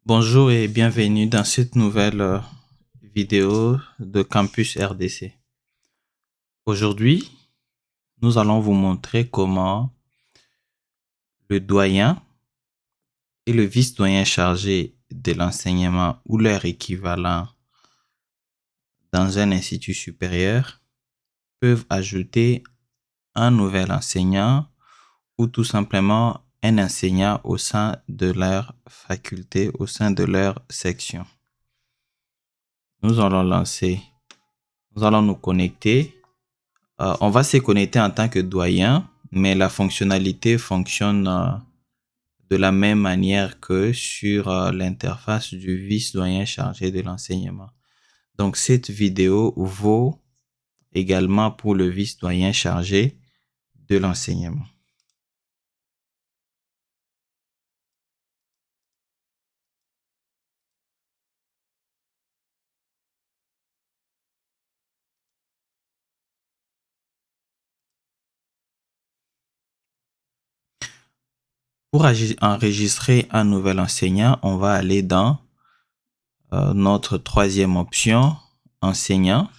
Bonjour et bienvenue dans cette nouvelle vidéo de Campus RDC. Aujourd'hui, nous allons vous montrer comment le doyen et le vice-doyen chargé de l'enseignement ou leur équivalent dans un institut supérieur peuvent ajouter un nouvel enseignant ou tout simplement un enseignant au sein de leur faculté, au sein de leur section. Nous allons nous connecter. On va se connecter en tant que doyen, mais la fonctionnalité fonctionne de la même manière que sur l'interface du vice-doyen chargé de l'enseignement. Donc, cette vidéo vaut également pour le vice-doyen chargé de l'enseignement. Pour enregistrer un nouvel enseignant, on va aller dans notre troisième option, enseignant,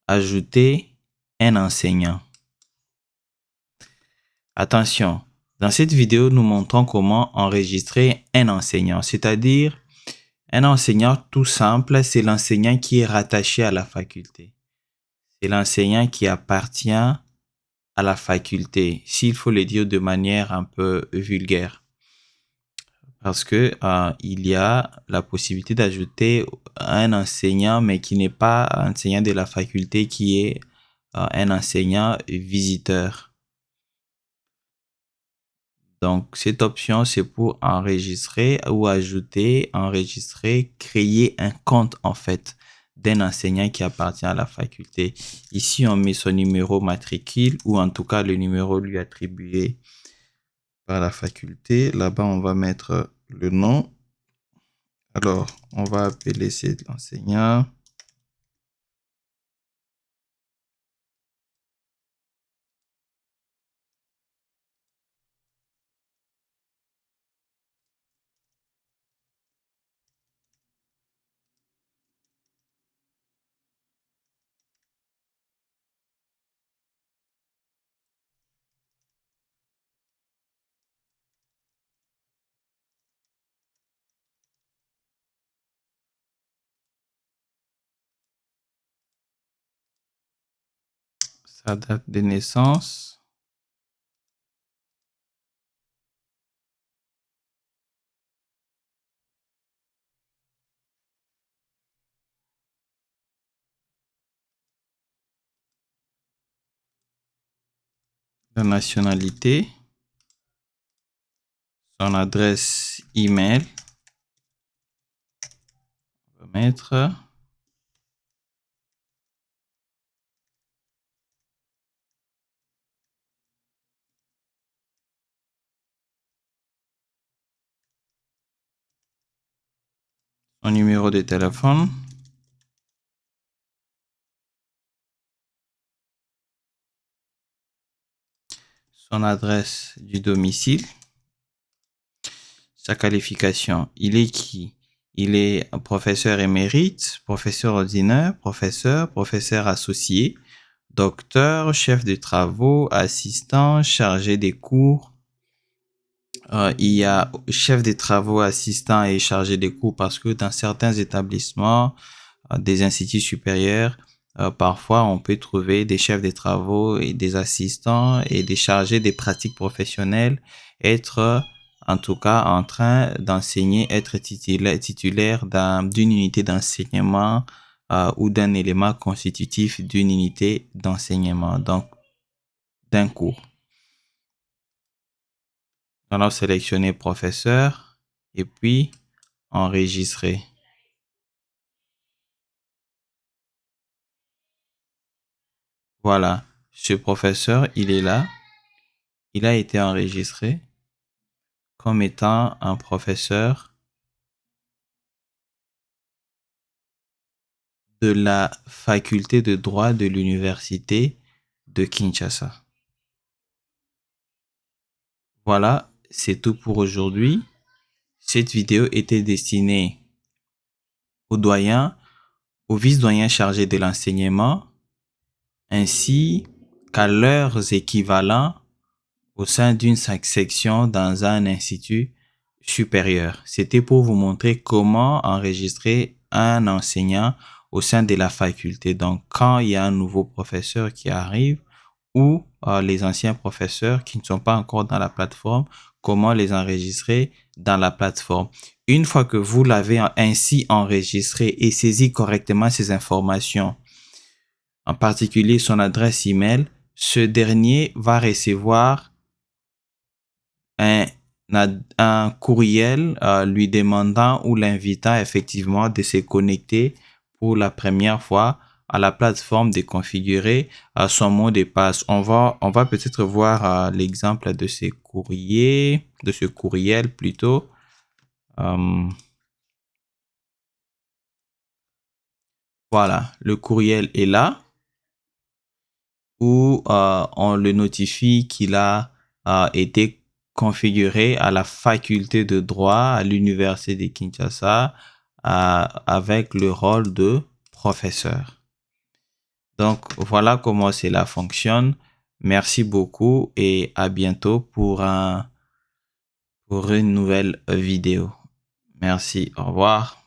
ajouter un enseignant. Attention, dans cette vidéo, nous montrons comment enregistrer un enseignant, c'est-à-dire un enseignant tout simple, c'est l'enseignant qui est rattaché à la faculté. C'est l'enseignant qui appartient à la faculté, s'il faut le dire de manière un peu vulgaire. Parce que il y a la possibilité d'ajouter un enseignant, mais qui n'est pas enseignant de la faculté, qui est un enseignant visiteur. Donc, cette option, c'est pour enregistrer ou ajouter, enregistrer, créer un compte, en fait, d'un enseignant qui appartient à la faculté. Ici, on met son numéro matricule ou en tout cas le numéro lui attribué par la faculté. Là-bas, on va mettre le nom. Alors, on va appeler cet enseignant. Sa date de naissance. La nationalité. Son adresse email. On va mettre son numéro de téléphone. Son adresse du domicile. Sa qualification. Il est qui? Il est professeur émérite, professeur ordinaire, professeur associé, docteur, chef de travaux, assistant, chargé des cours. Il y a chef de travaux, assistant et chargé des cours parce que dans certains établissements, des instituts supérieurs, parfois on peut trouver des chefs de travaux et des assistants et des chargés des pratiques professionnelles être en tout cas en train d'enseigner, être titulaire d'une unité d'enseignement ou d'un élément constitutif d'une unité d'enseignement, donc d'un cours. On va sélectionner professeur et puis enregistrer. Voilà, ce professeur, il est là. Il a été enregistré comme étant un professeur de la faculté de droit de l'université de Kinshasa. Voilà, c'est tout pour aujourd'hui. Cette vidéo était destinée aux doyens, aux vice-doyens chargés de l'enseignement, ainsi qu'à leurs équivalents au sein d'une section dans un institut supérieur. C'était pour vous montrer comment enregistrer un enseignant au sein de la faculté. Donc, quand il y a un nouveau professeur qui arrive ou les anciens professeurs qui ne sont pas encore dans la plateforme, comment les enregistrer dans la plateforme. Une fois que vous l'avez ainsi enregistré et saisi correctement ces informations, en particulier son adresse email, ce dernier va recevoir un courriel lui demandant ou l'invitant effectivement de se connecter pour la première fois à la plateforme, de configurer son mot de passe. On va peut-être voir l'exemple de ce courriel plutôt. Voilà, le courriel est là où on le notifie qu'il a été configuré à la faculté de droit à l'université de Kinshasa avec le rôle de professeur. Donc voilà comment cela fonctionne. Merci beaucoup et à bientôt pour une nouvelle vidéo. Merci, au revoir.